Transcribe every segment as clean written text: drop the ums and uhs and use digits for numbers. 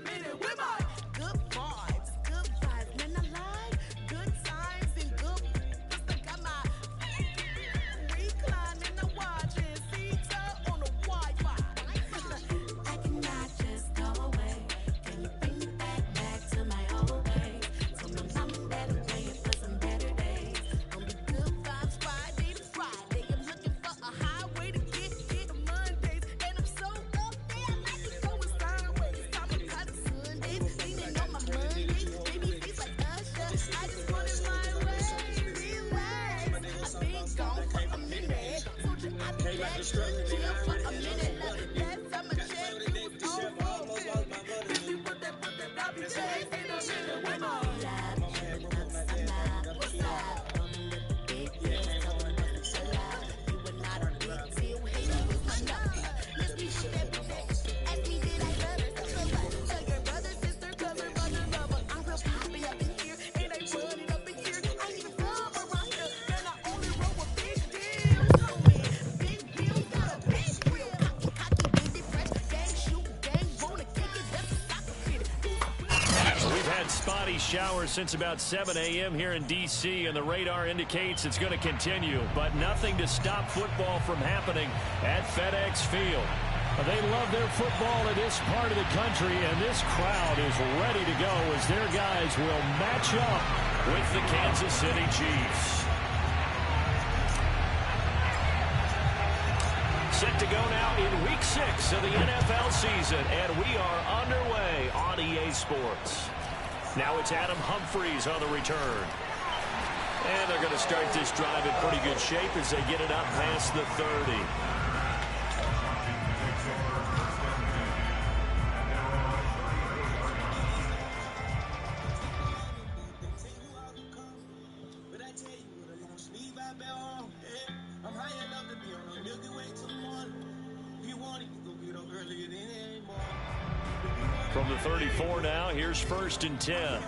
minute with my good vibes, man, I like good times and good. I got my reclining, I'm watching Vita on the Wi-Fi. I cannot just go away. Can you bring me back to my old ways? Tell me I'm better waiting for some better days. On the good vibes Friday to Friday, I'm looking for a highway to get to Mondays, and I'm so up there, I like it going sideways. Time to cut Sundays, leaning on my Mondays, baby feels like Usher. I just want it my way, relax. I've been gone for a minute, told you I'd be back, just chill for a minute. Last time I checked, it was all over. If you put that, I'll be back in a minute with my what's up? Big deal, tell me what's so loud. You were not a big deal, hey, you was my number. Let's be shit every day. Ask me, did I love her? So what? Tell your brother, sister, cousin, brother, lover. I'm real poppin' up in here, and they running up in here. I ain't even from around here, and I only roll with big deals, homie. Big deals got a big wheel. Cocky, with it, fresh, gang, shoot, gang, wanna kick it, that's a soccer kid. We've had spotty showers since about 7 a.m. here in D.C., and the radar indicates it's going to continue, but nothing to stop football from happening at FedEx Field. They love their football in this part of the country, and this crowd is ready to go as their guys will match up with the Kansas City Chiefs. Set to go now in Week 6 of the NFL season, and we are underway on EA Sports. Now it's Adam Humphries on the return. And they're going to start this drive in pretty good shape as they get it up past the 30. From the 34 now, here's 1st and 10.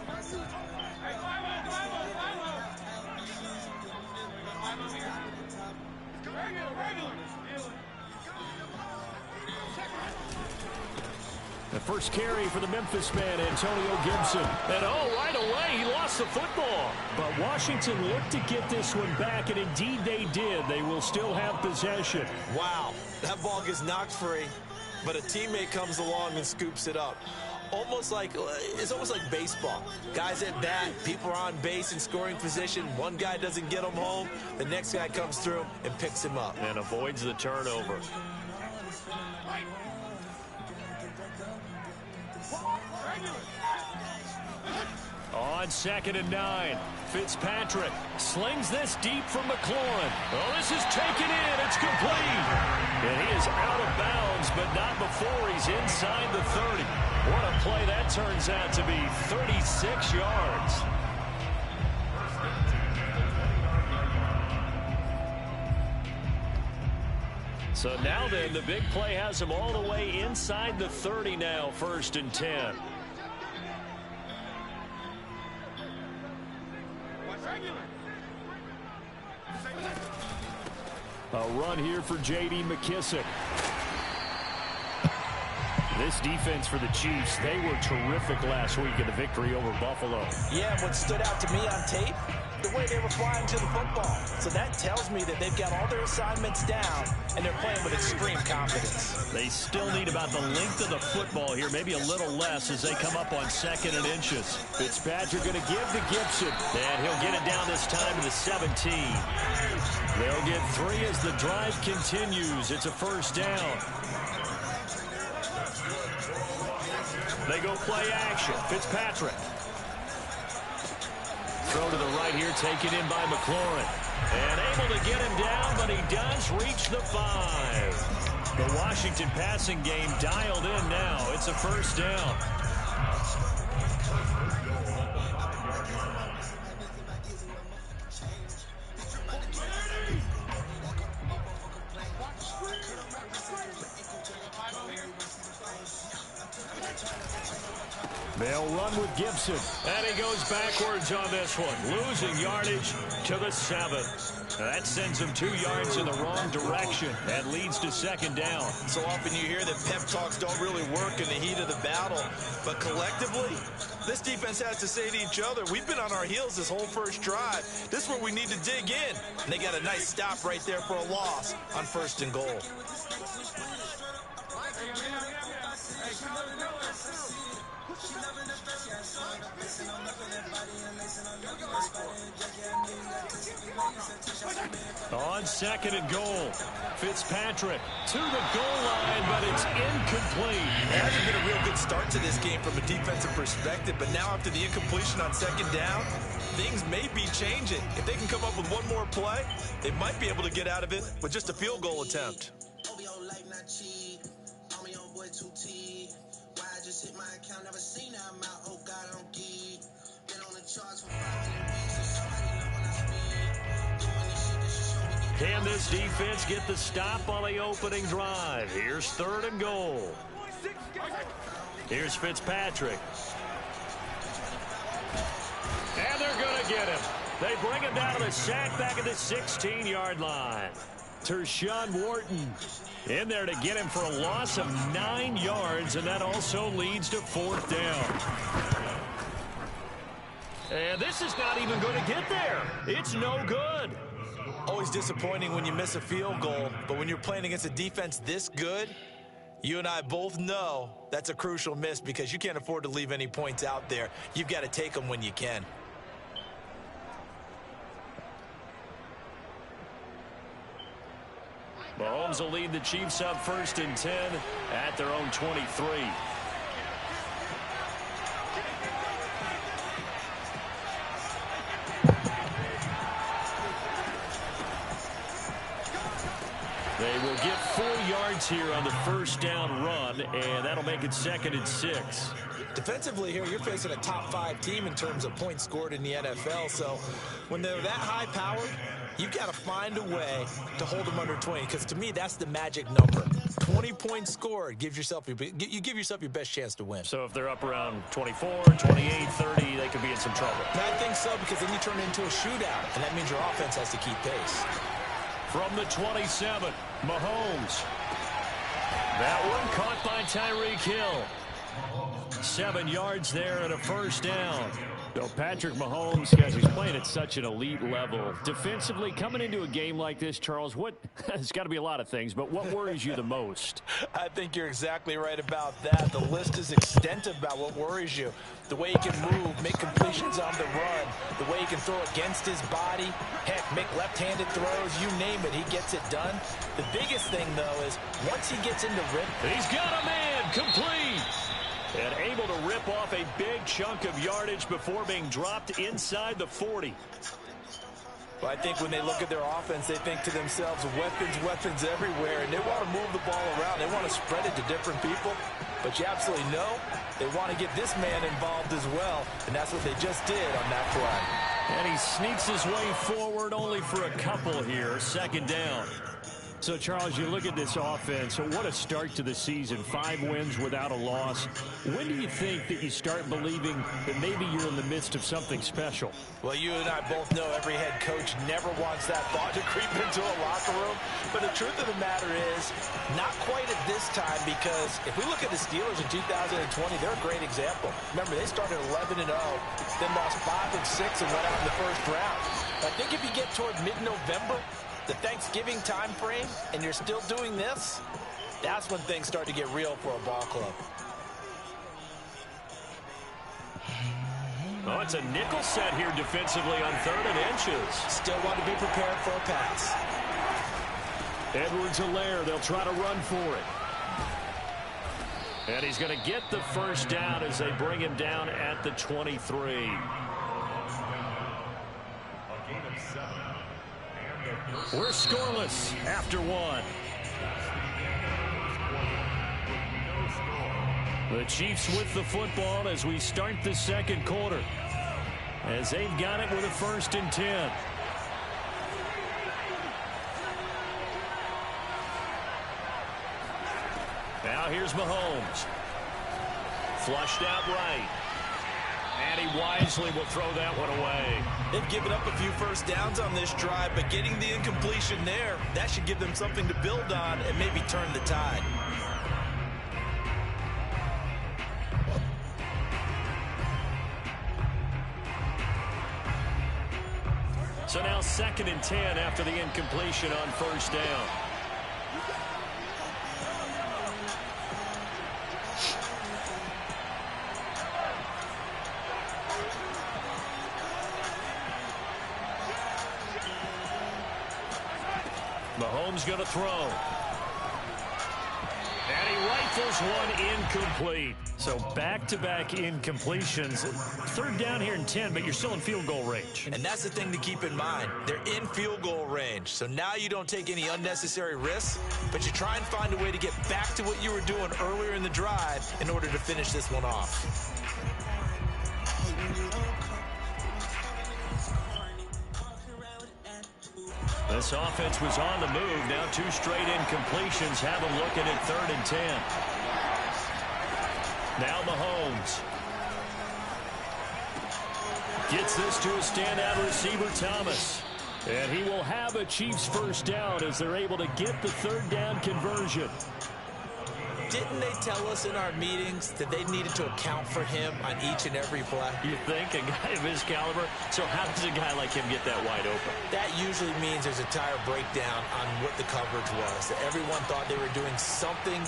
The first carry for the Memphis man, Antonio Gibson. And right away, he lost the football. But Washington looked to get this one back, and indeed they did. They will still have possession. Wow, that ball gets knocked free, but a teammate comes along and scoops it up. It's almost like baseball. Guys at bat, people are on base in scoring position. One guy doesn't get him home. The next guy comes through and picks him up. And avoids the turnover. On 2nd and 9, Fitzpatrick slings this deep from McLaurin. Oh, this is taken in. It's complete. And he is out of bounds, but not before he's inside the 30. What a play that turns out to be, 36 yards. So now then, the big play has him all the way inside the 30 now, 1st and 10. A run here for J.D. McKissick. This defense for the Chiefs, they were terrific last week in the victory over Buffalo. Yeah, what stood out to me on tape, the way they were flying to the football. So that tells me that they've got all their assignments down, and they're playing with extreme confidence. They still need about the length of the football here, maybe a little less as they come up on 2nd and inches. Fitzpatrick going to give to Gibson, and he'll get it down this time to the 17. They'll get 3 as the drive continues. It's a 1st down. They go play action. Fitzpatrick. Throw to the right here, taken in by McLaurin. And able to get him down, but he does reach the 5. The Washington passing game dialed in now. It's a 1st down. They'll run with Gibson. And he goes backwards on this one, losing yardage to the 7. That sends him 2 yards in the wrong direction. That leads to second down. So often you hear that pep talks don't really work in the heat of the battle. But collectively, this defense has to say to each other, we've been on our heels this whole first drive. This is where we need to dig in. And they got a nice stop right there for a loss on 1st and goal. On 2nd and goal, Fitzpatrick to the goal line, but it's incomplete. It hasn't been a real good start to this game from a defensive perspective, but now after the incompletion on 2nd down, things may be changing. If they can come up with one more play, they might be able to get out of it with just a field goal attempt. Can this defense get the stop on the opening drive? Here's 3rd and goal. Here's Fitzpatrick. And they're going to get him. They bring him down to the sack back at the 16-yard line. Tershawn Wharton in there to get him for a loss of 9 yards, and that also leads to 4th down. And this is not even going to get there. It's no good. Always disappointing when you miss a field goal, but when you're playing against a defense this good, you and I both know that's a crucial miss because you can't afford to leave any points out there. You've got to take them when you can. Mahomes will lead the Chiefs up 1st and 10 at their own 23. They will get 4 yards here on the 1st down run, and that'll make it 2nd and 6. Defensively here, you're facing a top 5 team in terms of points scored in the NFL, so when they're that high powered, you've got to find a way to hold them under 20, because to me, that's the magic number. 20 points scored, you give yourself your best chance to win. So if they're up around 24, 28, 30, they could be in some trouble. I think so, because then you turn it into a shootout, and that means your offense has to keep pace. From the 27, Mahomes. That one caught by Tyreek Hill. 7 yards there and a 1st down. So Patrick Mahomes, guys, he's playing at such an elite level. Defensively, coming into a game like this, Charles, it's got to be a lot of things, but what worries you the most? I think you're exactly right about that. The list is extensive about what worries you. The way he can move, make completions on the run, the way he can throw against his body, heck, make left-handed throws, you name it, he gets it done. The biggest thing, though, is once he gets into rhythm. He's got a man, complete. And able to rip off a big chunk of yardage before being dropped inside the 40. Well, I think when they look at their offense, they think to themselves, weapons everywhere, and they want to move the ball around. They want to spread it to different people, but you absolutely know they want to get this man involved as well, and that's what they just did on that play. And he sneaks his way forward only for a couple here, 2nd down. So, Charles, you look at this offense, what a start to the season, 5 wins without a loss. When do you think that you start believing that maybe you're in the midst of something special? Well, you and I both know every head coach never wants that thought to creep into a locker room. But the truth of the matter is, not quite at this time, because if we look at the Steelers in 2020, they're a great example. Remember, they started 11-0, then lost 5 of 6 and went out in the 1st round. I think if you get toward mid-November, the Thanksgiving time frame, and you're still doing this, that's when things start to get real for a ball club. Oh, it's a nickel set here defensively on 3rd and inches. Still want to be prepared for a pass. Edwards-Helaire, they'll try to run for it. And he's going to get the 1st down as they bring him down at the 23. We're scoreless after 1. The Chiefs with the football as we start the 2nd quarter, as they've got it with a 1st and 10. Now here's Mahomes. Flushed out right. And he wisely will throw that one away. They've given up a few first downs on this drive, but getting the incompletion there, that should give them something to build on and maybe turn the tide. So now 2nd and 10 after the incompletion on first down. Mahomes going to throw. And he rifles one incomplete. So back-to-back incompletions. 3rd down here and 10, but you're still in field goal range. And that's the thing to keep in mind. They're in field goal range. So now you don't take any unnecessary risks, but you try and find a way to get back to what you were doing earlier in the drive in order to finish this one off. This offense was on the move. Now 2 straight incompletions have them looking at 3rd and 10. Now Mahomes gets this to a standout receiver, Thomas. And he will have a Chiefs first down as they're able to get the 3rd down conversion. Didn't they tell us in our meetings that they needed to account for him on each and every play? You think? A guy of his caliber? So how does a guy like him get that wide open? That usually means there's a tire breakdown on what the coverage was. That everyone thought they were doing something,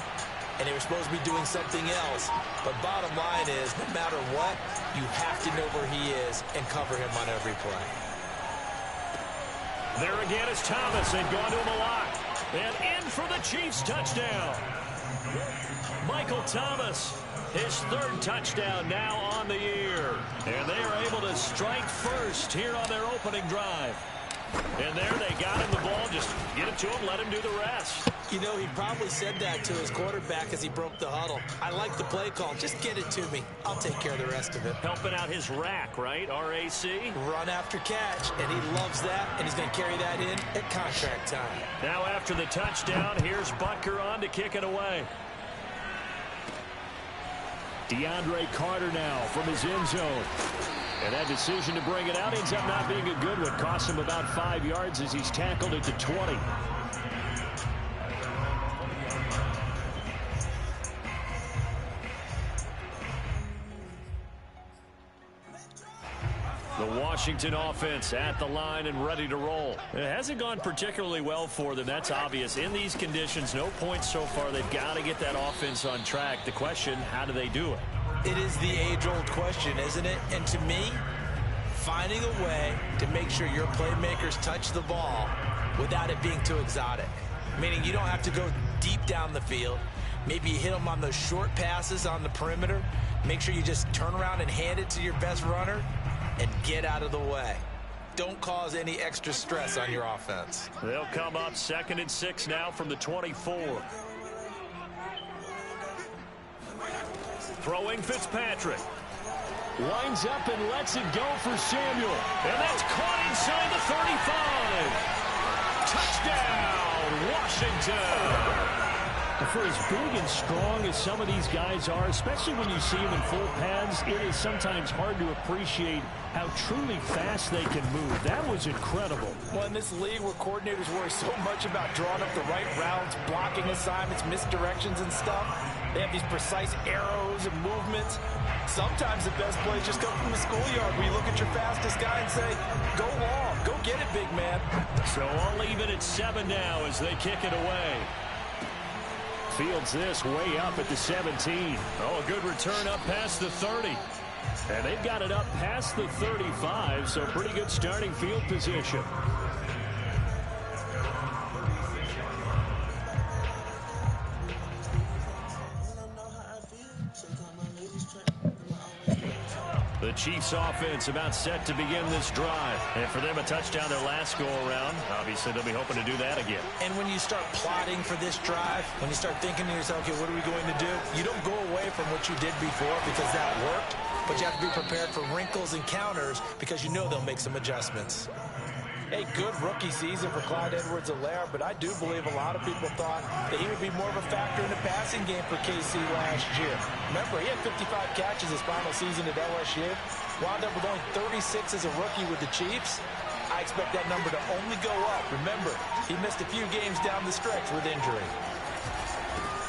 and they were supposed to be doing something else. But bottom line is, no matter what, you have to know where he is and cover him on every play. There again is Thomas. They've gone to him a lot. And in for the Chiefs touchdown. Michael Thomas, his 3rd touchdown now on the year. And they are able to strike first here on their opening drive. And there they got him the ball. Just get it to him, let him do the rest. You know, he probably said that to his quarterback as he broke the huddle. I like the play call. Just get it to me. I'll take care of the rest of it. Helping out his rack, right? R-A-C? Run after catch, and he loves that, and he's going to carry that in at contract time. Now after the touchdown, here's Butker on to kick it away. DeAndre Carter now from his end zone. And that decision to bring it out ends up not being a good one. Cost him about 5 yards as he's tackled at the 20. The Washington offense at the line and ready to roll. It hasn't gone particularly well for them. That's obvious. In these conditions, no points so far. They've got to get that offense on track. The question, how do they do it? It is the age-old question, isn't it? And to me, finding a way to make sure your playmakers touch the ball without it being too exotic. Meaning you don't have to go deep down the field. Maybe you hit them on those short passes on the perimeter. Make sure you just turn around and hand it to your best runner and get out of the way. Don't cause any extra stress on your offense. They'll come up 2nd and 6 now from the 24. Throwing Fitzpatrick. Winds up and lets it go for Samuel. And that's caught inside the 35. Touchdown, Washington. For as big and strong as some of these guys are, especially when you see them in full pads, it is sometimes hard to appreciate how truly fast they can move. That was incredible. Well, in this league where coordinators worry so much about drawing up the right routes, blocking assignments, misdirections and stuff, they have these precise arrows and movements. Sometimes the best plays just come from the schoolyard where you look at your fastest guy and say, go long, go get it, big man. So I'll leave it at 7 now as they kick it away. Fields this way up at the 17. Oh, a good return up past the 30. And they've got it up past the 35, so pretty good starting field position. The Chiefs offense about set to begin this drive. And for them, a touchdown their last go-around. Obviously, they'll be hoping to do that again. And when you start plotting for this drive, when you start thinking to yourself, okay, what are we going to do? You don't go away from what you did before because that worked, but you have to be prepared for wrinkles and counters because you know they'll make some adjustments. A good rookie season for Clyde Edwards-Helaire, but I do believe a lot of people thought that he would be more of a factor in the passing game for KC last year. Remember, he had 55 catches his final season at LSU, wound up with only 36 as a rookie with the Chiefs. I expect that number to only go up. Remember, he missed a few games down the stretch with injury.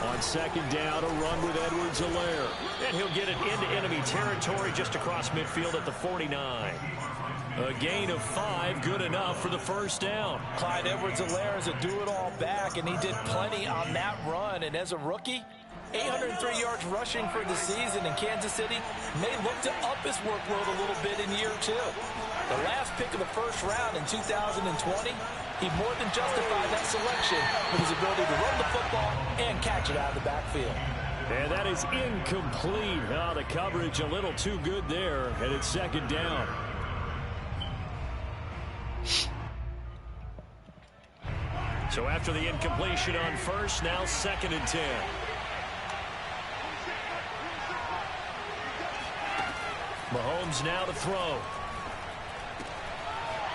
On second down, a run with Edwards-Helaire. And he'll get it into enemy territory just across midfield at the 49. A gain of 5, good enough for the first down. Clyde Edwards-Helaire is a do-it-all back, and he did plenty on that run. And as a rookie, 803 yards rushing for the season, in Kansas City may look to up his workload a little bit in year 2. The last pick of the first round in 2020, he more than justified that selection with his ability to run the football and catch it out of the backfield. And that is incomplete. Oh, the coverage a little too good there, and it's second down. So after the incompletion on first, now second and 10. Mahomes now to throw.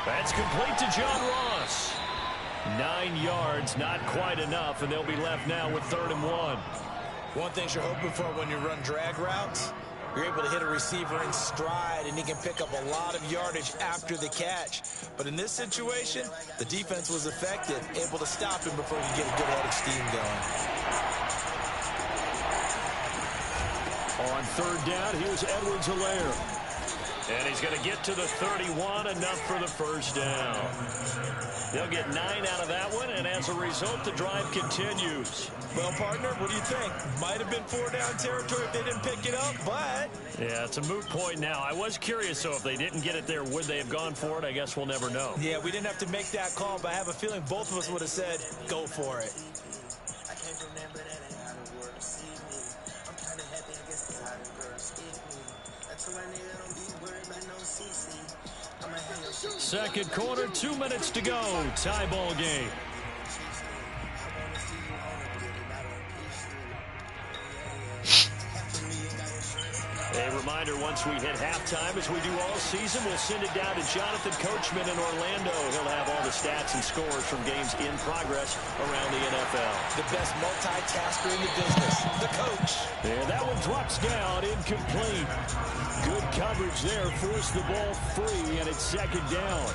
That's complete to John Ross. 9 yards, not quite enough, and they'll be left now with 3rd and 1. One thing you're hoping for when you run drag routes, you're able to hit a receiver in stride, and he can pick up a lot of yardage after the catch. But in this situation, the defense was effective, able to stop him before he could get a good head of steam going. On 3rd down, here's Edwards-Helaire. And he's going to get to the 31, enough for the first down. They'll get 9 out of that one, and as a result, the drive continues. Well, partner, what do you think? Might have been 4-down territory if they didn't pick it up, but... Yeah, it's a moot point now. I was curious, so if they didn't get it there, would they have gone for it? I guess we'll never know. Yeah, we didn't have to make that call, but I have a feeling both of us would have said, go for it. Second quarter, 2 minutes to go. Tie ball game. A reminder, once we hit halftime, as we do all season, we'll send it down to Jonathan Coachman in Orlando. He'll have all the stats and scores from games in progress around the NFL. The best multitasker in the business, the coach. And that one drops down, incomplete. Good coverage there, forced the ball free, and it's second down.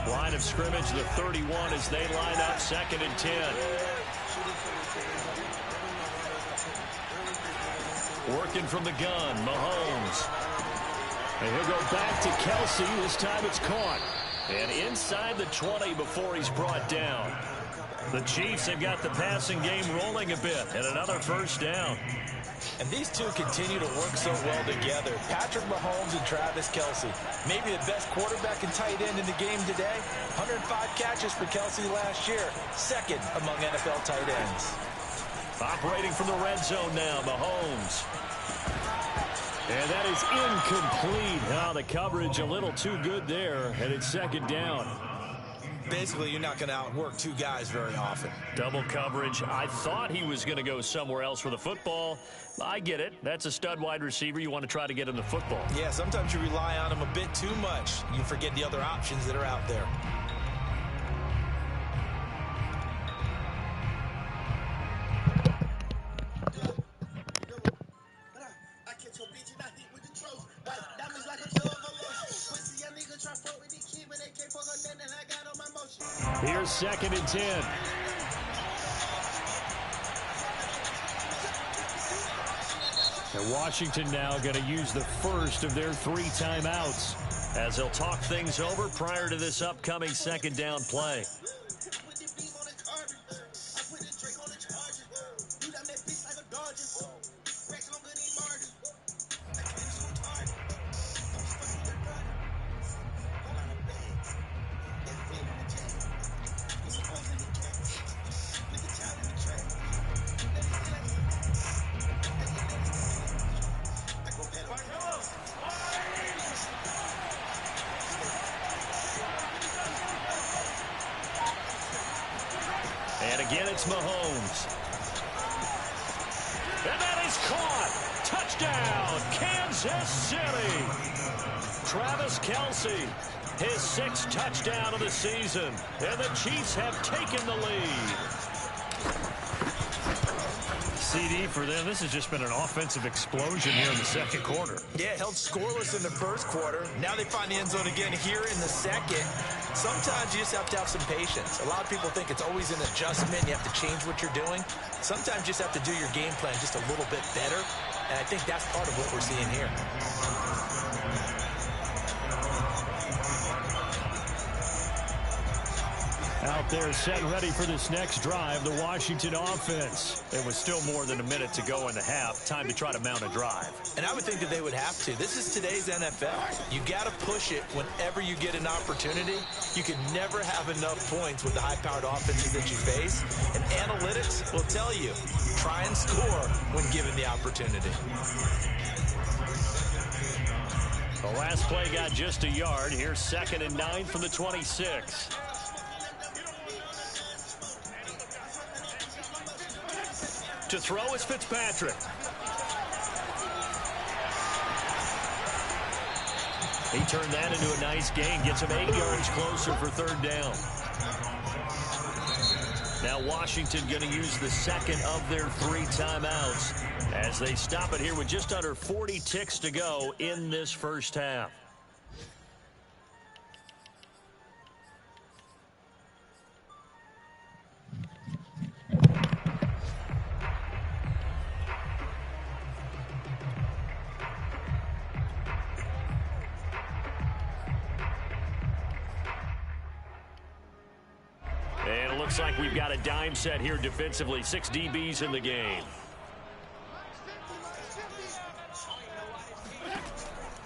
Line of scrimmage, the 31 as they line up, 2nd and 10. Working from the gun, Mahomes. And he'll go back to Kelsey. This time it's caught. And inside the 20 before he's brought down. The Chiefs have got the passing game rolling a bit, and another first down. And these two continue to work so well together. Patrick Mahomes and Travis Kelsey. Maybe the best quarterback and tight end in the game today. 105 catches for Kelsey last year. 2nd among NFL tight ends. Operating from the red zone now, Mahomes. And that is incomplete. Now the coverage a little too good there, and it's second down. Basically, you're not going to outwork two guys very often. Double coverage. I thought he was going to go somewhere else for the football. I get it. That's a stud wide receiver. You want to try to get him the football. Yeah, sometimes you rely on him a bit too much. You forget the other options that are out there. Here's 2nd and 10. And Washington now going to use the first of their 3 timeouts as they'll talk things over prior to this upcoming second down play. And again, it's Mahomes. And that is caught. Touchdown, Kansas City. Travis Kelce, his 6th touchdown of the season. And the Chiefs have taken the lead. CD for them. This has just been an offensive explosion here in the second quarter. Yeah, held scoreless in the first quarter. Now they find the end zone again here in the second. Sometimes you just have to have some patience. A lot of people think it's always an adjustment. You have to change what you're doing. Sometimes you just have to do your game plan just a little bit better. And I think that's part of what we're seeing here. Out there set and ready for this next drive, the Washington offense. It was still more than a minute to go in the half. Time to try to mount a drive. And I would think that they would have to. This is today's NFL. You got to push it whenever you get an opportunity. You can never have enough points with the high-powered offenses that you face. And analytics will tell you, try and score when given the opportunity. The last play got just a yard. Here's 2nd and 9 from the 26. To throw is Fitzpatrick. He turned that into a nice gain. Gets him 8 yards closer for 3rd down. Now Washington going to use the 2nd of their 3 timeouts as they stop it here with just under 40 ticks to go in this first half. And it looks like we've got a dime set here defensively. 6 DBs in the game.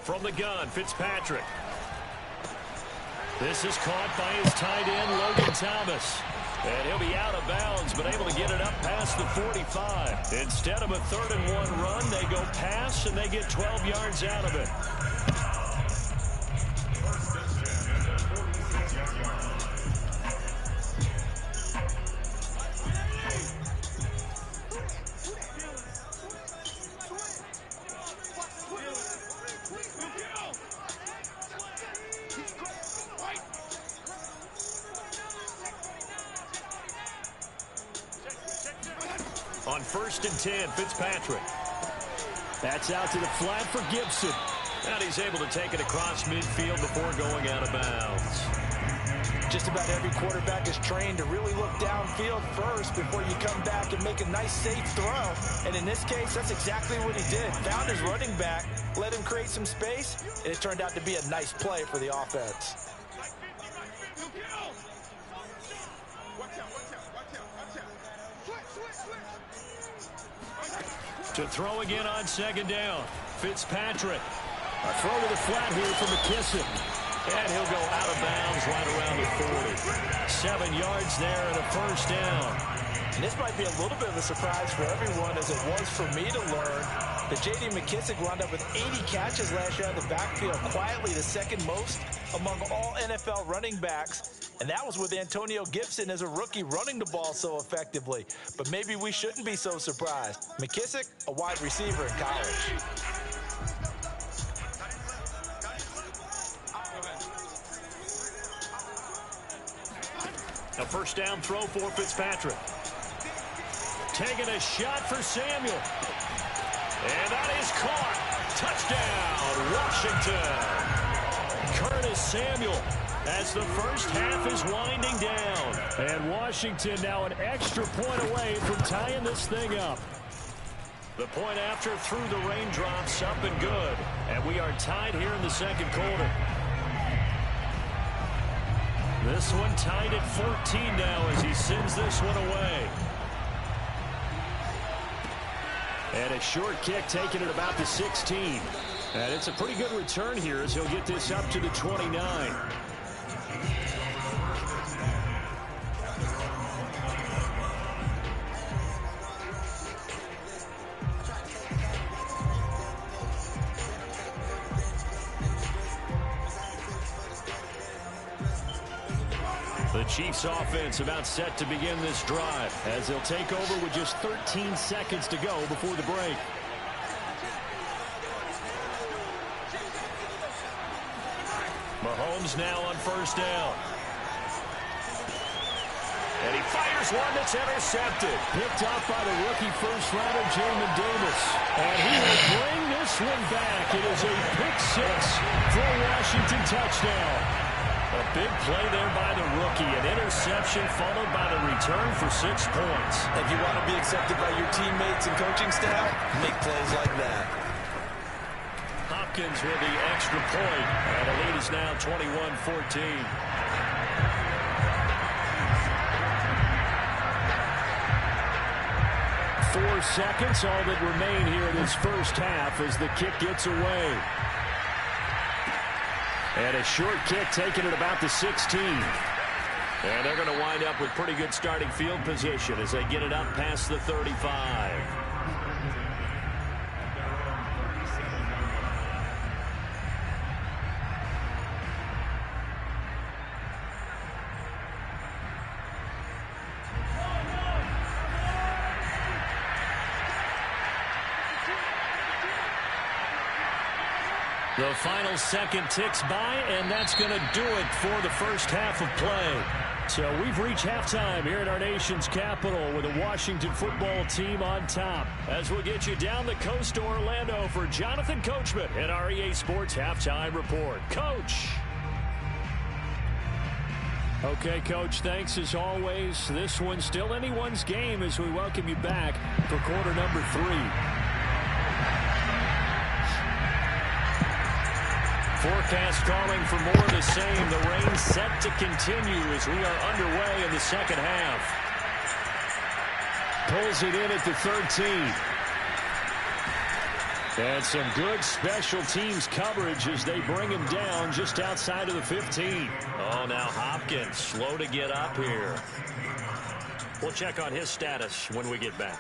From the gun, Fitzpatrick. This is caught by his tight end, Logan Thomas. And he'll be out of bounds, but able to get it up past the 45. Instead of a 3rd and 1 run, they go pass, and they get 12 yards out of it. On 1st and 10, Fitzpatrick. That's out to the flat for Gibson. And he's able to take it across midfield before going out of bounds. Just about every quarterback is trained to really look downfield first before you come back and make a nice, safe throw. And in this case, that's exactly what he did. Found his running back, let him create some space, and it turned out to be a nice play for the offense. To throw again on 2nd down. Fitzpatrick. A throw to the flat here for McKissick. And he'll go out of bounds right around the 40. 7 yards there and a 1st down. And this might be a little bit of a surprise for everyone, as it was for me to learn that J.D. McKissick wound up with 80 catches last year out of the backfield, quietly the 2nd most among all NFL running backs. And that was with Antonio Gibson as a rookie running the ball so effectively. But maybe we shouldn't be so surprised. McKissick, a wide receiver in college. A 1st down throw for Fitzpatrick. Taking a shot for Samuel. And that is caught. Touchdown, Washington. Curtis Samuel, as the first half is winding down. And Washington now an extra point away from tying this thing up. The point after through the raindrops, up and good. And we are tied here in the 2nd quarter. This one tied at 14 now as he sends this one away. And a short kick taken at about the 16. And it's a pretty good return here as he'll get this up to the 29. The Chiefs offense about set to begin this drive as they'll take over with just 13 seconds to go before the break. Mahomes now on first down. And he fires one that's intercepted. Picked off by the rookie first-rounder, Jamin Davis. And he will bring this one back. It is a pick six for a Washington touchdown. A big play there by the rookie. An interception followed by the return for 6 points. If you want to be accepted by your teammates and coaching staff, make plays like that. Hopkins with the extra point. And the lead is now 21-14. 4 seconds, all that remain here in this first half as the kick gets away. And a short kick taken at about the 16. And they're going to wind up with pretty good starting field position as they get it up past the 35. The final second ticks by, and that's going to do it for the first half of play. So we've reached halftime here at our nation's capital with a Washington football team on top. As we'll get you down the coast to Orlando for Jonathan Coachman and our EA Sports Halftime Report. Coach. Okay, Coach, thanks as always. This one's still anyone's game as we welcome you back for quarter number 3. Forecast calling for more of the same. The rain set to continue as we are underway in the second half. Pulls it in at the 13. And some good special teams coverage as they bring him down just outside of the 15. Oh, now Hopkins slow to get up here. We'll check on his status when we get back.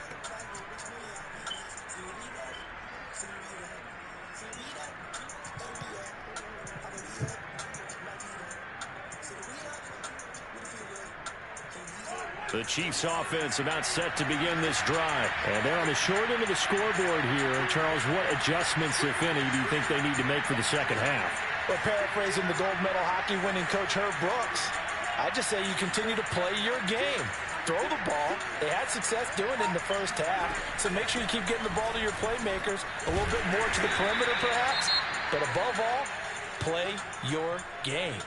The Chiefs offense about set to begin this drive. And they're on the short end of the scoreboard here. And Charles, what adjustments, if any, do you think they need to make for the second half? Well, paraphrasing the gold medal hockey winning coach Herb Brooks, I just say you continue to play your game. Throw the ball. They had success doing it in the first half. So make sure you keep getting the ball to your playmakers, a little bit more to the perimeter perhaps. But above all, play your game.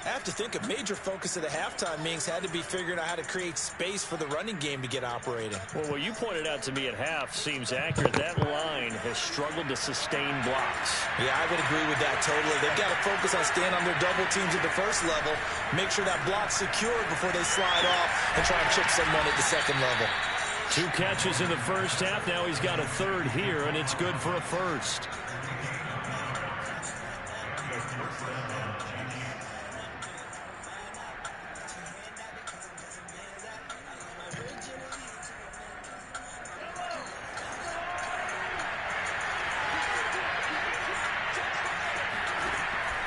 I have to think a major focus of the halftime meetings had to be figuring out how to create space for the running game to get operating. Well, what you pointed out to me at half seems accurate. That line has struggled to sustain blocks. Yeah, I would agree with that totally. They've got to focus on staying on their double teams at the first level, make sure that block's secured before they slide off and try and chip someone at the second level. 2 catches in the first half. Now he's got a third here, and it's good for a first.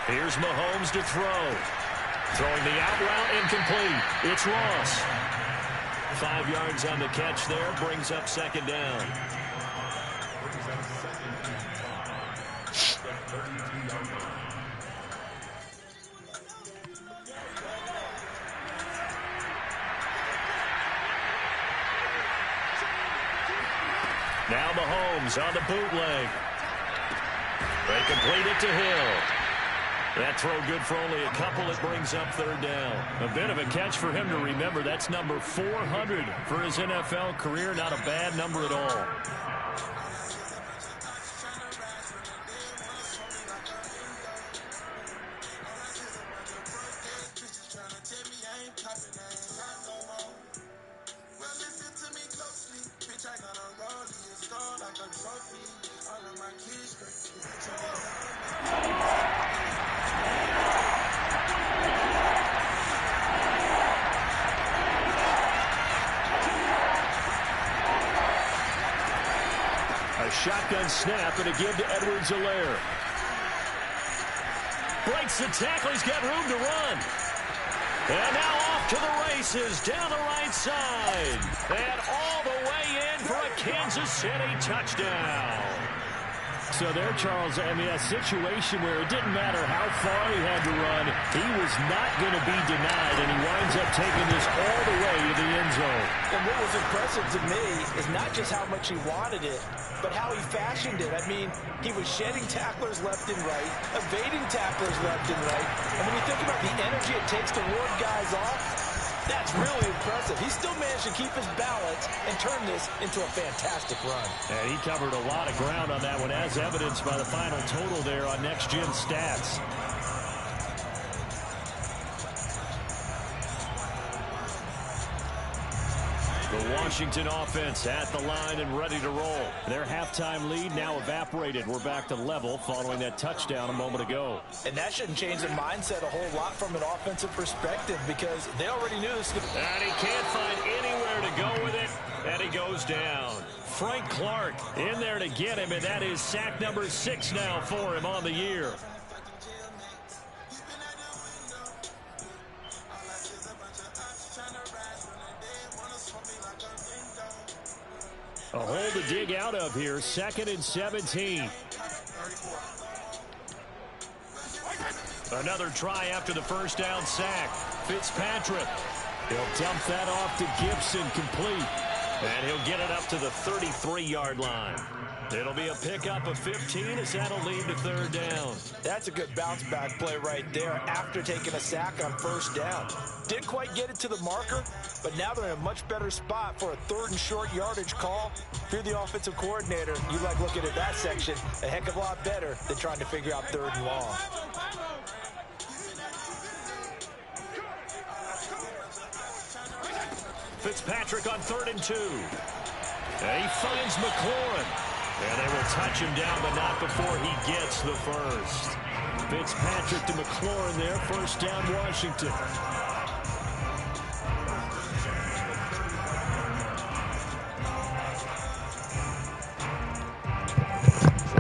Here's Mahomes to throw. Throwing the out route incomplete. It's Ross. 5 yards on the catch there. Brings up second down. Now Mahomes on the bootleg. They complete it to Hill. That throw good for only a couple. It brings up third down. A bit of a catch for him to remember. That's number 400 for his NFL career. Not a bad number at all. Shotgun snap and a give to Edwards-Helaire. Breaks the tackle. He's got room to run. And now off to the races down the right side. And all the way in for a Kansas City touchdown. So there, Charles, I mean, a situation where it didn't matter how far he had to run, he was not going to be denied, and he winds up taking this all the way to the end zone. And what was impressive to me is not just how much he wanted it, but how he fashioned it. I mean, he was shedding tacklers left and right, evading tacklers left and right. And when you think about the energy it takes to ward guys off, that's really impressive. He still managed to keep his balance and turn this into a fantastic run. And he covered a lot of ground on that one, as evidenced by the final total there on Next Gen Stats. The Washington offense at the line and ready to roll. Their halftime lead now evaporated. We're back to level following that touchdown a moment ago. And that shouldn't change the mindset a whole lot from an offensive perspective, because they already knew this. And he can't find anywhere to go with it, and he goes down. Frank Clark in there to get him, and that is sack number 6 now for him on the year. A hole to dig out of here, 2nd and 17. Another try after the first down sack. Fitzpatrick. He'll dump that off to Gibson, complete. And he'll get it up to the 33-yard line. It'll be a pickup of 15 as that'll lead to 3rd down. That's a good bounce-back play right there after taking a sack on 1st down. Didn't quite get it to the marker, but now they're in a much better spot for a 3rd and short yardage call. If you're the offensive coordinator, you like looking at that section a heck of a lot better than trying to figure out 3rd and long. Fitzpatrick on 3rd and 2. And he finds McLaurin. And they will touch him down, but not before he gets the first. Fitzpatrick to McLaurin there. 1st down, Washington.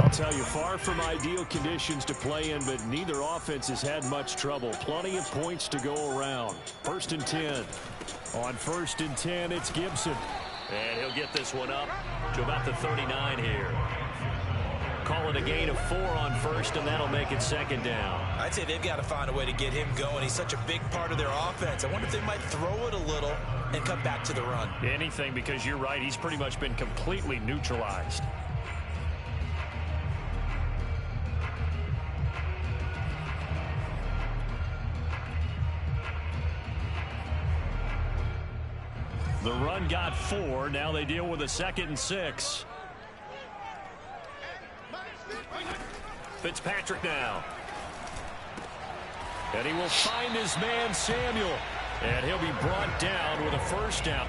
I'll tell you, far from ideal conditions to play in, but neither offense has had much trouble. Plenty of points to go around. 1st and 10. On 1st and 10, it's Gibson. And he'll get this one up to about the 39 here. Call it a gain of 4 on 1st, and that'll make it 2nd down. I'd say they've got to find a way to get him going. He's such a big part of their offense. I wonder if they might throw it a little and come back to the run. Anything, because you're right. He's pretty much been completely neutralized. The run got 4. Now they deal with a 2nd and 6. Fitzpatrick now. And he will find his man Samuel. And he'll be brought down with a 1st down.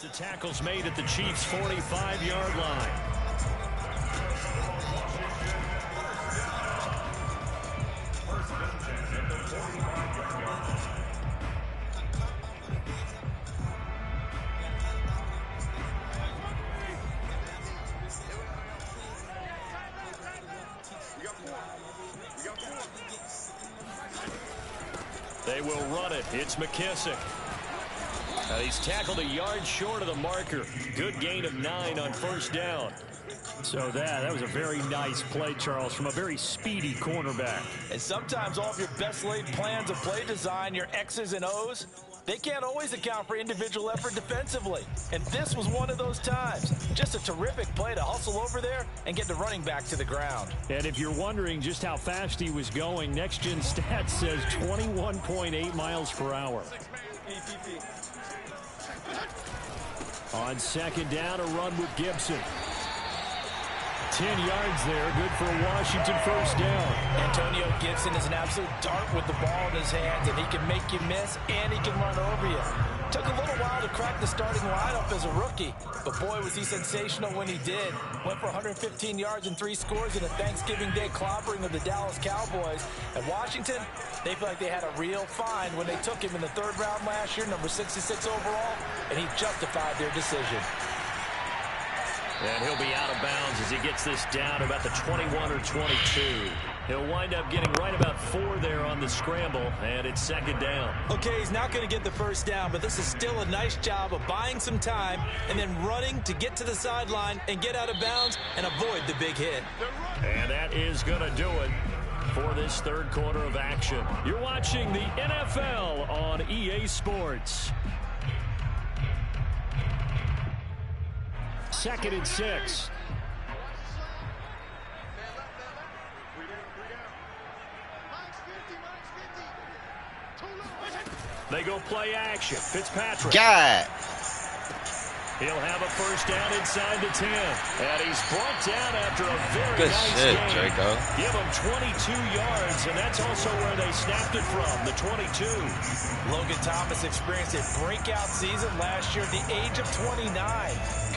The tackle's made at the Chiefs' 45-yard line. They will run it. It's McKissick. He's tackled a yard short of the marker. Good gain of 9 on 1st down. So that was a very nice play, Charles, from a very speedy cornerback. And sometimes all of your best laid plans of play design, your X's and O's, they can't always account for individual effort defensively. And this was one of those times. Just a terrific play to hustle over there and get the running back to the ground. And if you're wondering just how fast he was going, Next Gen Stats says 21.8 miles per hour. On 2nd down, a run with Gibson. 10 yards there, good for a Washington 1st down. Antonio Gibson is an absolute dart with the ball in his hands, and he can make you miss, and he can run over you. Took a little while to crack the starting lineup as a rookie, but boy, was he sensational when he did. Went for 115 yards and 3 scores in a Thanksgiving Day clobbering of the Dallas Cowboys. At Washington, they feel like they had a real find when they took him in the 3rd round last year, number 66 overall, and he justified their decision. And he'll be out of bounds as he gets this down about the 21 or 22. He'll wind up getting right about 4 there on the scramble, and it's 2nd down. Okay, he's not going to get the 1st down, but this is still a nice job of buying some time and then running to get to the sideline and get out of bounds and avoid the big hit. And that is going to do it for this 3rd quarter of action. You're watching the NFL on EA Sports. 2nd and 6. They go play action. Fitzpatrick. God. He'll have a 1st down inside the 10. And he's brought down after a very Good nice shit, game. Draco. Give him 22 yards, and that's also where they snapped it from, the 22. Logan Thomas experienced a breakout season last year at the age of 29.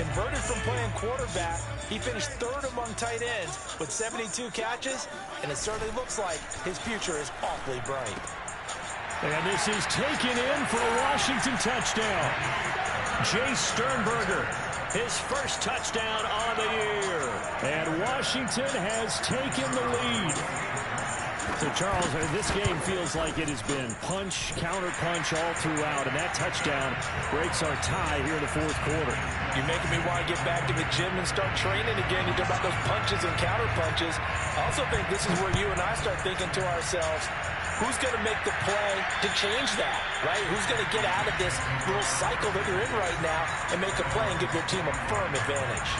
Converted from playing quarterback, he finished 3rd among tight ends with 72 catches, and it certainly looks like his future is awfully bright. And this is taken in for a Washington touchdown. Jay Sternberger, his 1st touchdown on the year. And Washington has taken the lead. So, Charles, this game feels like it has been punch, counter-punch all throughout, and that touchdown breaks our tie here in the 4th quarter. You're making me want to get back to the gym and start training again. You talk about those punches and counter-punches. I also think this is where you and I start thinking to ourselves, who's going to make the play to change that, right? Who's going to get out of this little cycle that you're in right now and make a play and give their team a firm advantage?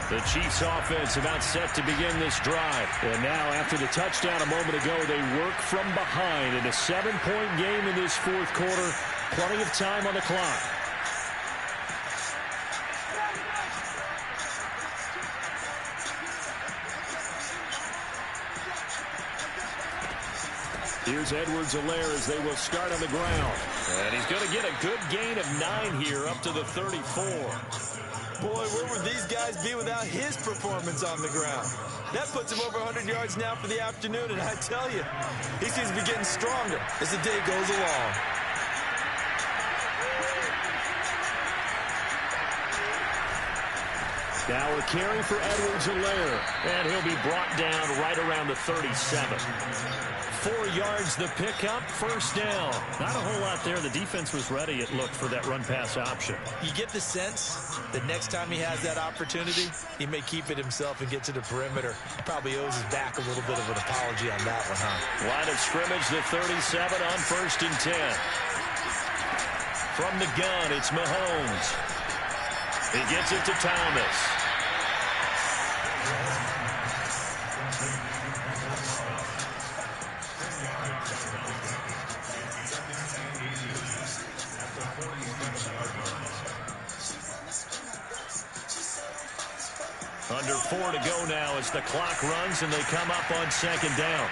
The Chiefs offense about set to begin this drive. And now after the touchdown a moment ago, they work from behind in a 7-point game in this 4th quarter. Plenty of time on the clock. Here's Edwards-Helaire as they will start on the ground. And he's going to get a good gain of 9 here up to the 34. Boy, where would these guys be without his performance on the ground? That puts him over 100 yards now for the afternoon, and I tell you, he seems to be getting stronger as the day goes along. Now a carry for Edwards-Helaire, and he'll be brought down right around the 37. 4 yards the pickup, 1st down. Not a whole lot there. The defense was ready, it looked, for that run-pass option. You get the sense that next time he has that opportunity, he may keep it himself and get to the perimeter. Probably owes his back a little bit of an apology on that one, huh? Line of scrimmage, the 37 on 1st and 10. From the gun, it's Mahomes. He gets it to Thomas. Under 4 to go now as the clock runs and they come up on 2nd down.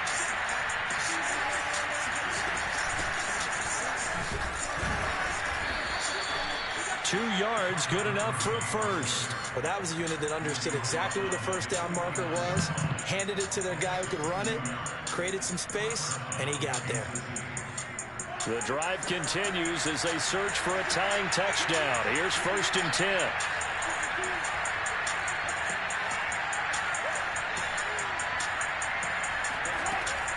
Two yards, good enough for a 1st. Well, that was a unit that understood exactly where the 1st down marker was, handed it to their guy who could run it, created some space, and he got there. The drive continues as they search for a tying touchdown. Here's 1st and 10.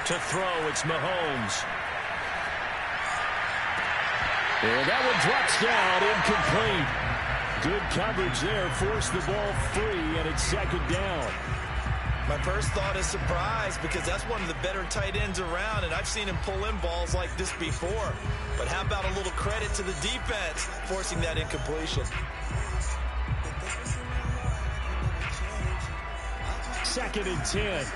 To throw, it's Mahomes. And that one drops down, incomplete. Good coverage there, forced the ball free, and it's 2nd down. My first thought is surprise, because that's one of the better tight ends around, and I've seen him pull in balls like this before. But how about a little credit to the defense forcing that incompletion? 2nd and 10.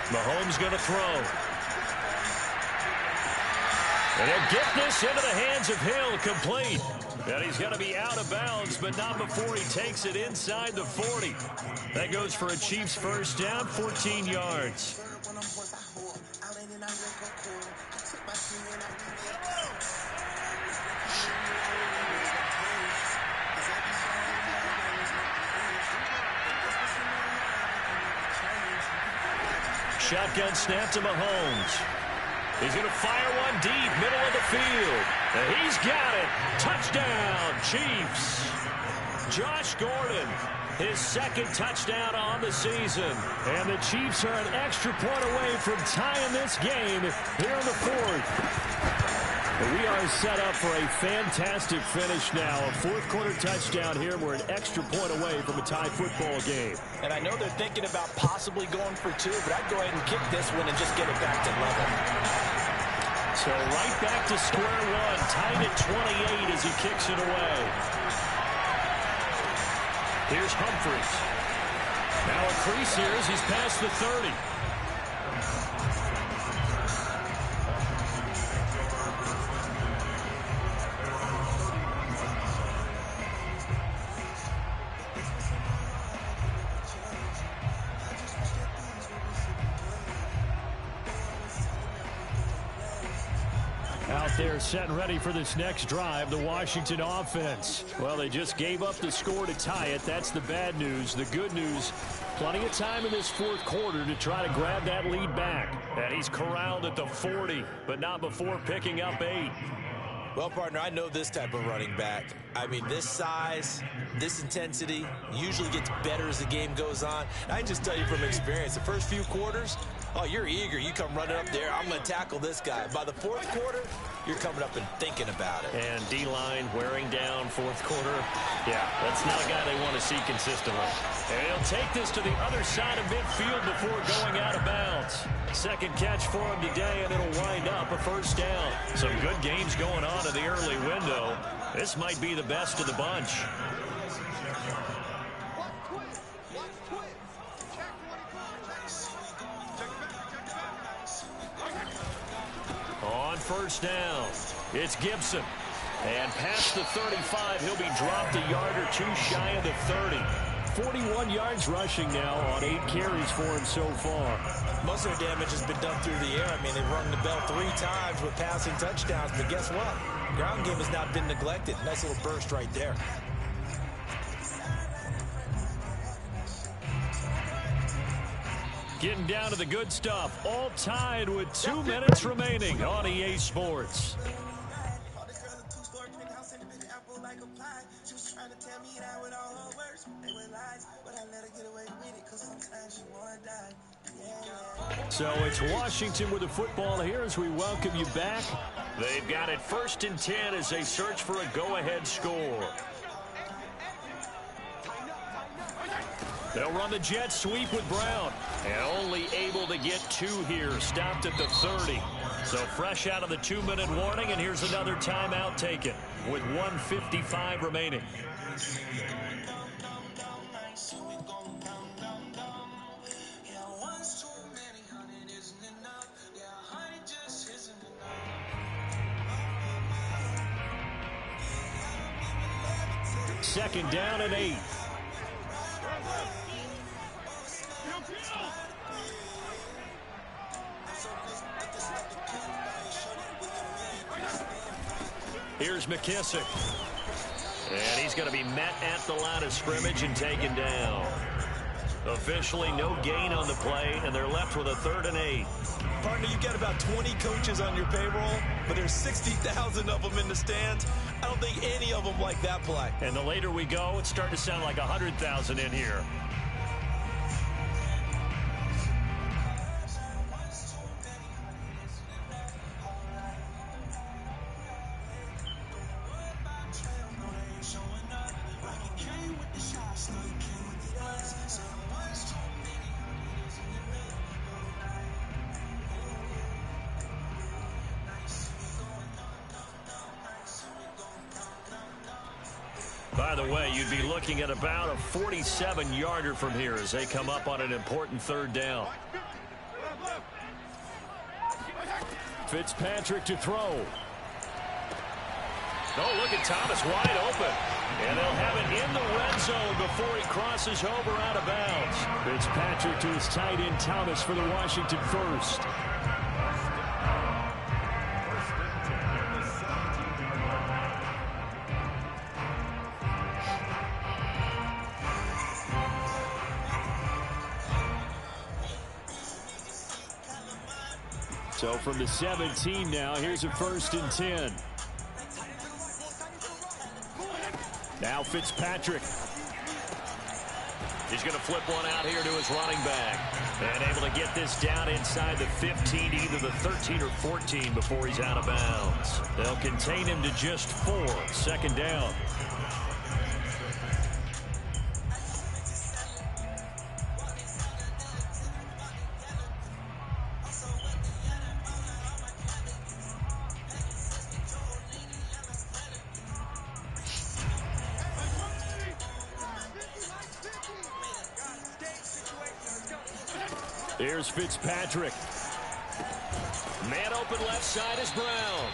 Mahomes going to throw. And he'll get this into the hands of Hill, complete. And he's going to be out of bounds, but not before he takes it inside the 40. That goes for a Chiefs first down, 14 yards. Shotgun snap to Mahomes. He's going to fire one deep, middle of the field. And he's got it. Touchdown, Chiefs. Josh Gordon, his second touchdown on the season. And the Chiefs are an extra point away from tying this game here in the fourth. We are set up for a fantastic finish now. A fourth-quarter touchdown here. We're an extra point away from a tie football game. And I know they're thinking about possibly going for two, but I'd go ahead and kick this one and just get it back to level. So right back to square one. Tied at 28 as he kicks it away. Here's Humphries. Now a crease here as he's past the 30. Out there set and ready for this next drive, the Washington offense. Well, they just gave up the score to tie it. That's the bad news. The good news, plenty of time in this fourth quarter to try to grab that lead back. And he's corralled at the 40, but not before picking up 8. Well, partner, I know this type of running back. I mean, this size, this intensity usually gets better as the game goes on. I can just tell you from experience, the first few quarters, oh, you're eager. You come running up there. I'm going to tackle this guy. By the fourth quarter, you're coming up and thinking about it. And D-line wearing down fourth quarter. Yeah, that's not a guy they want to see consistently. And he'll take this to the other side of midfield before going out of bounds. Second catch for him today, and it'll wind up a first down. Some good games going on in the early window. This might be the best of the bunch. On first down, it's Gibson. And past the 35, he'll be dropped a yard or two shy of the 30. 41 yards rushing now on 8 carries for him so far. Most of their damage has been done through the air. I mean, they've rung the bell 3 times with passing touchdowns, but guess what? Ground game has not been neglected. Nice little burst right there. Getting down to the good stuff. All tied with 2 minutes remaining on EA Sports. So it's Washington with the football here as we welcome you back. They've got it 1st and 10 as they search for a go-ahead score. They'll run the jet sweep with Brown. And only able to get 2 here. Stopped at the 30. So fresh out of the 2-minute warning, and here's another timeout taken with 1:55 remaining. Second down and 8. Here's McKissick. And he's going to be met at the line of scrimmage and taken down. Officially no gain on the play, and they're left with a 3rd and 8. Partner, you've got about 20 coaches on your payroll, but there's 60,000 of them in the stands. I don't think any of them like that play. And the later we go, it's starting to sound like 100,000 in here. By the way, you'd be looking at about a 47-yarder from here as they come up on an important 3rd down. Fitzpatrick to throw. Oh, look at Thomas wide open. And they'll have it in the red zone before he crosses over out of bounds. Fitzpatrick to his tight end Thomas for the Washington first. So from the 17 now, here's a 1st and 10. Now Fitzpatrick. He's going to flip one out here to his running back. And able to get this down inside the 15, either the 13 or 14 before he's out of bounds. They'll contain him to just 4. 2nd down. Here's Fitzpatrick. Man open left side is Brown.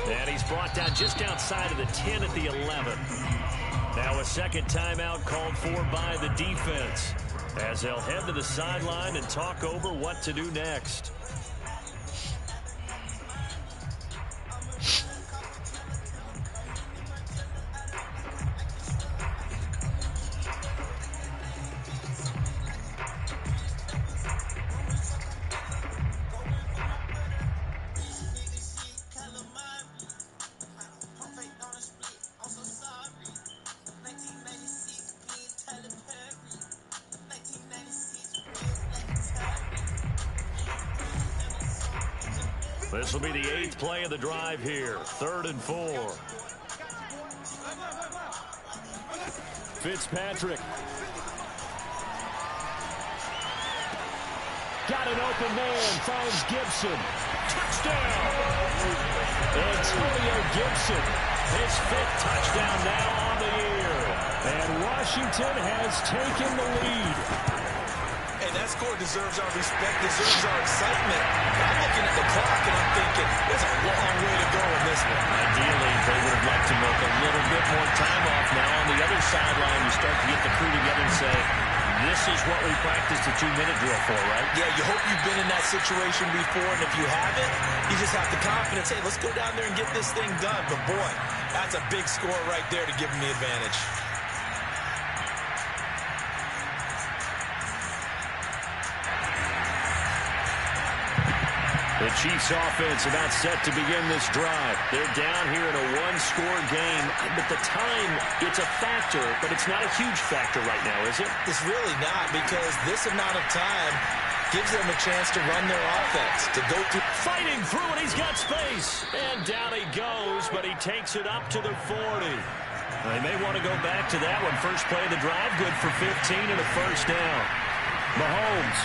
And he's brought down just outside of the 10 at the 11. Now a 2nd timeout called for by the defense, as they'll head to the sideline and talk over what to do next. This will be the 8th play of the drive here. 3rd and 4. Fitzpatrick. Got an open man. Finds Gibson. Touchdown. Antonio Gibson. His 5th touchdown now on the year. And Washington has taken the lead. And that score deserves our respect, deserves our excitement. I'm looking at the clock and I'm thinking, there's a long way to go in this one. Ideally, they would have liked to milk a little bit more time off. Now on the other sideline, you start to get the crew together and say, this is what we practiced a 2-minute drill for, right? Yeah, you hope you've been in that situation before, and if you haven't, you just have the confidence, hey, let's go down there and get this thing done. But boy, that's a big score right there to give them the advantage. The Chiefs offense about set to begin this drive. They're down here in a 1-score game. But the time, it's a factor, but it's not a huge factor right now, is it? It's really not, because this amount of time gives them a chance to run their offense, to go through. Fighting through it, he's got space. And down he goes, but he takes it up to the 40. They may want to go back to that one. First play of the drive, good for 15 and a 1st down. Mahomes.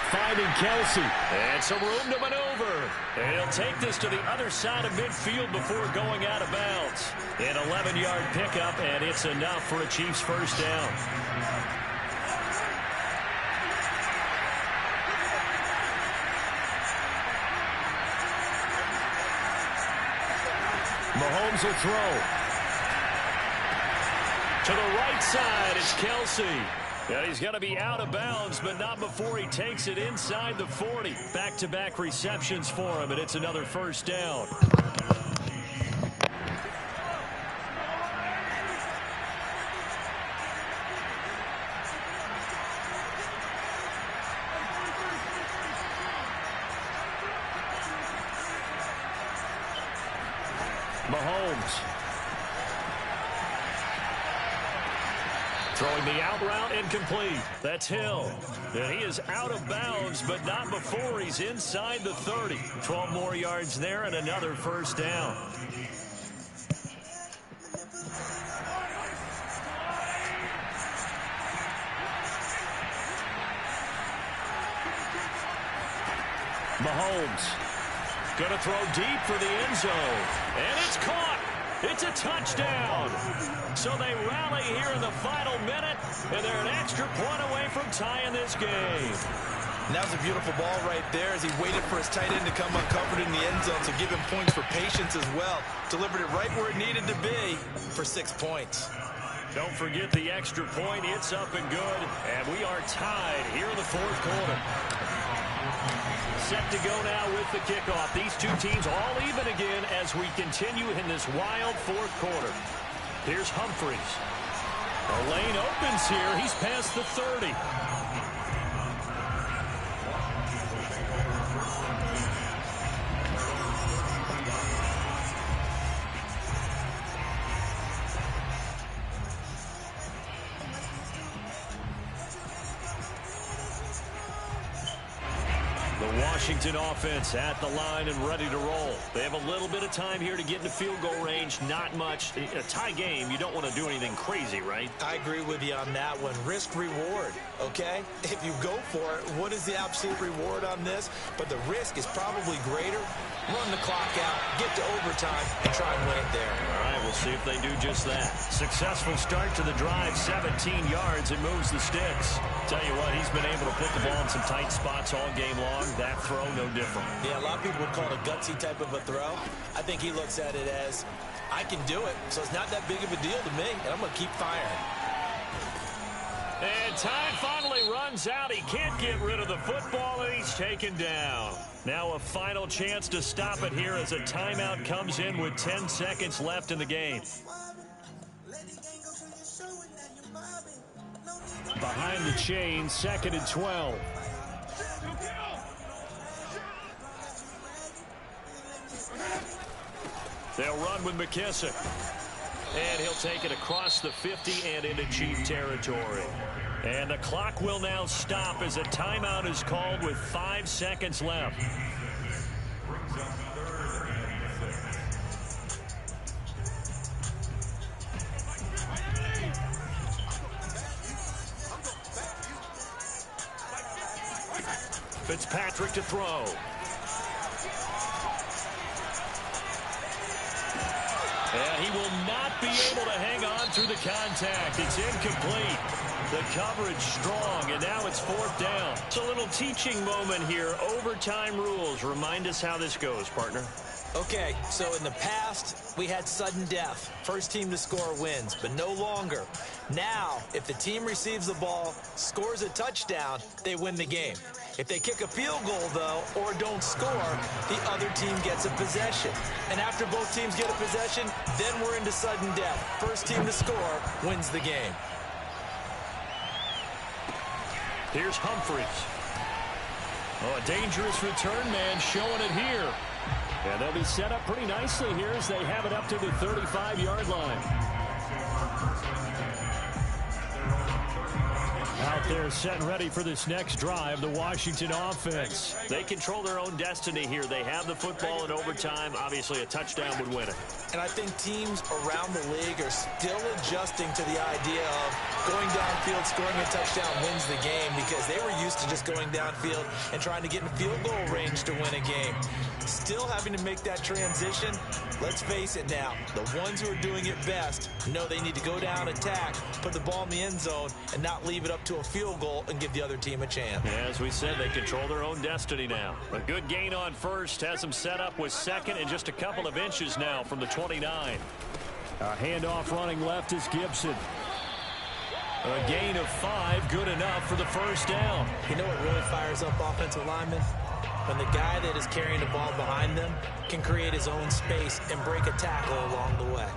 Finding Kelsey. And some room to maneuver. And he'll take this to the other side of midfield before going out of bounds. An 11-yard pickup, and it's enough for a Chiefs 1st down. Mahomes will throw. To the right side, it's Kelsey. And he's going to be out of bounds, but not before he takes it inside the 40. Back-to-back receptions for him, and it's another 1st down. Mahomes. Throwing the out route incomplete. That's Hill. And he is out of bounds, but not before he's inside the 30. 12 more yards there and another 1st down. Mahomes going to throw deep for the end zone. And it's caught. It's a touchdown. So they rally here in the final minute, and they're an extra point away from tying this game. And that was a beautiful ball right there as he waited for his tight end to come uncovered in the end zone, so give him points for patience as well. Delivered it right where it needed to be for 6 points. Don't forget the extra point. It's up and good, and we are tied here in the fourth quarter. Set to go now with the kickoff. These two teams all even again as we continue in this wild fourth quarter. Here's Humphries. The lane opens here. He's past the 30. Washington offense at the line and ready to roll. They have a little bit of time here to get into field goal range. Not much. A tie game, you don't want to do anything crazy, right? I agree with you on that one. Risk reward, okay? If you go for it, what is the absolute reward on this? But the risk is probably greater. Run the clock out, get to overtime, and try and win it there. All right, we'll see if they do just that. Successful start to the drive, 17 yards, and moves the sticks. Tell you what, he's been able to put the ball in some tight spots all game long. That throw, no different. Yeah, a lot of people would call it a gutsy type of a throw. I think he looks at it as, I can do it, so it's not that big of a deal to me, and I'm going to keep firing. And time finally runs out. He can't get rid of the football, and he's taken down. Now a final chance to stop it here as a timeout comes in with 10 seconds left in the game. Behind the chain, 2nd and 12. They'll run with McKissick. And he'll take it across the 50 and into Chief territory. And the clock will now stop as a timeout is called with 5 seconds left. Fitzpatrick to throw. And he will not be able to hang on through the contact. It's incomplete. The coverage strong, and now it's 4th down. It's a little teaching moment here. Overtime rules. Remind us how this goes, partner. Okay, so in the past, we had sudden death. First team to score wins, but no longer. Now, if the team receives the ball, scores a touchdown, they win the game. If they kick a field goal, though, or don't score, the other team gets a possession. And after both teams get a possession, then we're into sudden death. First team to score wins the game. Here's Humphries. Oh, a dangerous return man showing it here. And they'll be set up pretty nicely here as they have it up to the 35-yard line. Out there set and ready for this next drive, the Washington offense. They control their own destiny here. They have the football in overtime. Obviously, a touchdown would win it. And I think teams around the league are still adjusting to the idea of going downfield, scoring a touchdown wins the game, because they were used to just going downfield and trying to get in field goal range to win a game. Still having to make that transition. Let's face it now, the ones who are doing it best know they need to go down, attack, put the ball in the end zone, and not leave it up to a field goal and give the other team a chance. As we said, they control their own destiny now. A good gain on first has them set up with 2nd and just a couple of inches now from the 29. A handoff running left is Gibson. A gain of 5, good enough for the first down. You know what really fires up offensive linemen? When the guy that is carrying the ball behind them can create his own space and break a tackle along the way.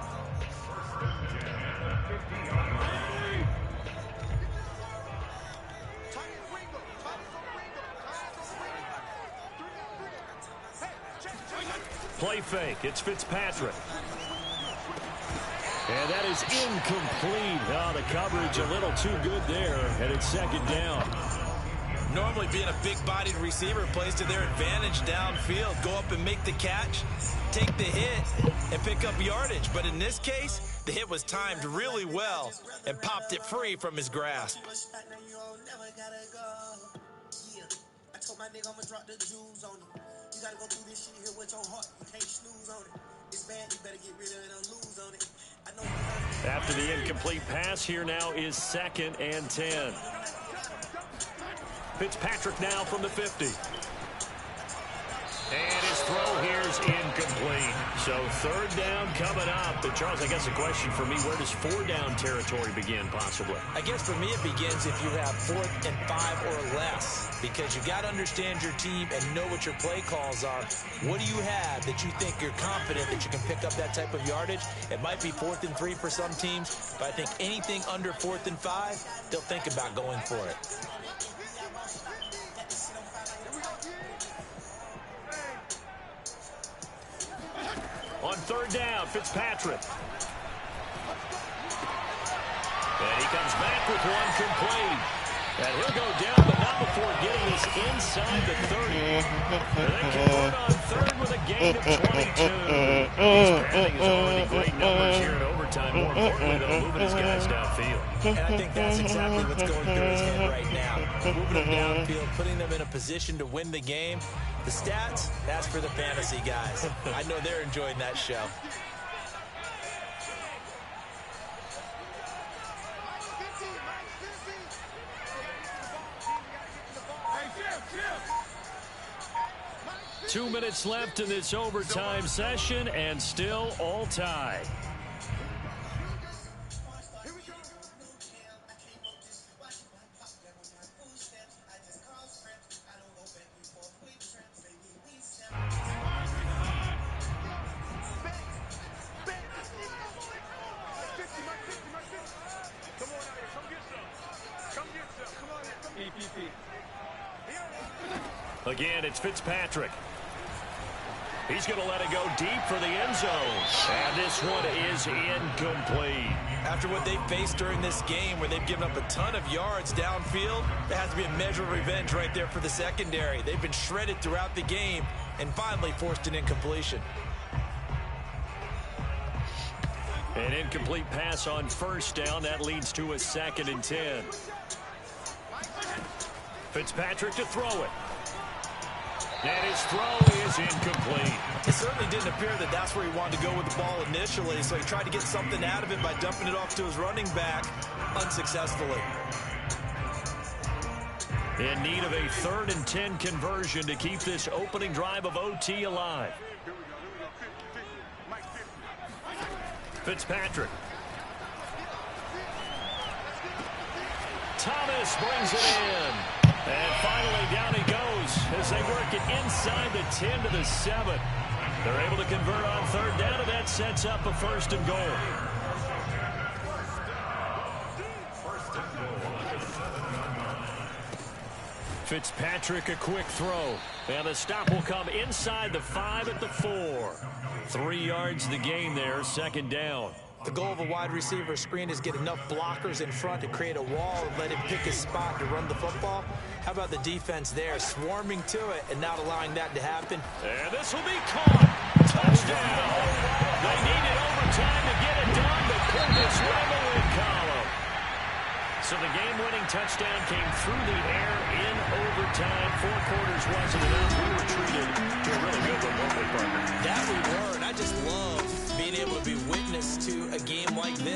Play fake. It's Fitzpatrick. And that is incomplete. Oh, the coverage a little too good there, and it's 2nd down. Normally being a big-bodied receiver plays to their advantage downfield. Go up and make the catch, take the hit, and pick up yardage. But in this case, the hit was timed really well and popped it free from his grasp. After the incomplete pass, here now is 2nd and 10. Fitzpatrick now from the 50. And his throw here is incomplete. So third down coming up. And Charles, I guess the question for me, where does 4-down territory begin possibly? I guess for me it begins if you have 4th and 5 or less, because you got to understand your team and know what your play calls are. What do you have that you think you're confident that you can pick up that type of yardage? It might be 4th and 3 for some teams, but I think anything under 4th and 5, they'll think about going for it. On third down, Fitzpatrick. And he comes back with one complete. And he'll go down, but not before getting this inside the 30. And then convert on third with a gain of 22. His padding is already great numbers here in overtime. More importantly, though, moving his guys downfield. And I think that's exactly what's going through his head right now. Moving them downfield, putting them in a position to win the game. The stats, that's for the fantasy guys. I know they're enjoying that show. Two minutes left in this overtime session, and still all tied. Again, it's Fitzpatrick. He's going to let it go deep for the end zone. And this one is incomplete. After what they've faced during this game, where they've given up a ton of yards downfield, there has to be a measure of revenge right there for the secondary. They've been shredded throughout the game and finally forced an incompletion. An incomplete pass on first down. That leads to a 2nd and 10. Fitzpatrick to throw it. And his throw is incomplete. It certainly didn't appear that that's where he wanted to go with the ball initially, so he tried to get something out of it by dumping it off to his running back unsuccessfully. In need of a 3rd and 10 conversion to keep this opening drive of OT alive. Fitzpatrick. Thomas brings it in. And finally down he goes as they work it inside the 10 to the 7. They're able to convert on third down, and that sets up a 1st and goal. Fitzpatrick, a quick throw. And the stop will come inside the 5 at the 4. 3 yards the gain there, 2nd down. The goal of a wide receiver screen is get enough blockers in front to create a wall and let him pick his spot to run the football. How about the defense there, swarming to it and not allowing that to happen? And this will be caught. Touchdown. They needed overtime to get it done, but put this one in the win column. So the game-winning touchdown came through the air in overtime. 4 quarters wasn't enough. We were treated to a really good one, weren't we, partner? That we were, and I just love being able to be witness to a game like this.